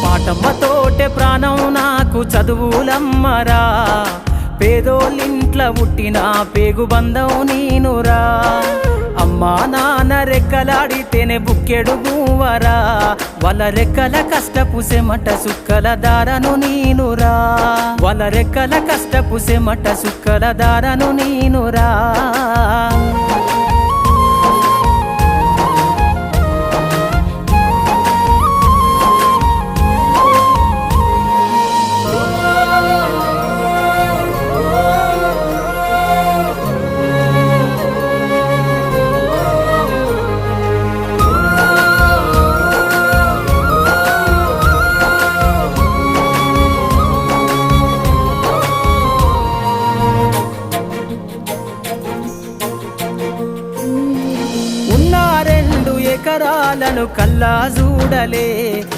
పాటమ్మతోటే ప్రాణం నాకు చదువులమ్మరా, పేదోళ్ళింట్ల పుట్టిన పేగు బంధం నేనురా. అమ్మా నాన్న రెక్కలాడితేనే బుక్కెడు గువ్వరా, వాళ్ళ రెక్కల కష్టపు సెమట సుక్కల దారను నేనురా, వాళ్ళ రెక్కల కష్టపు సెమట సుక్కల దారను నేనురా. ఎకరాలను కల్లా చూడలే,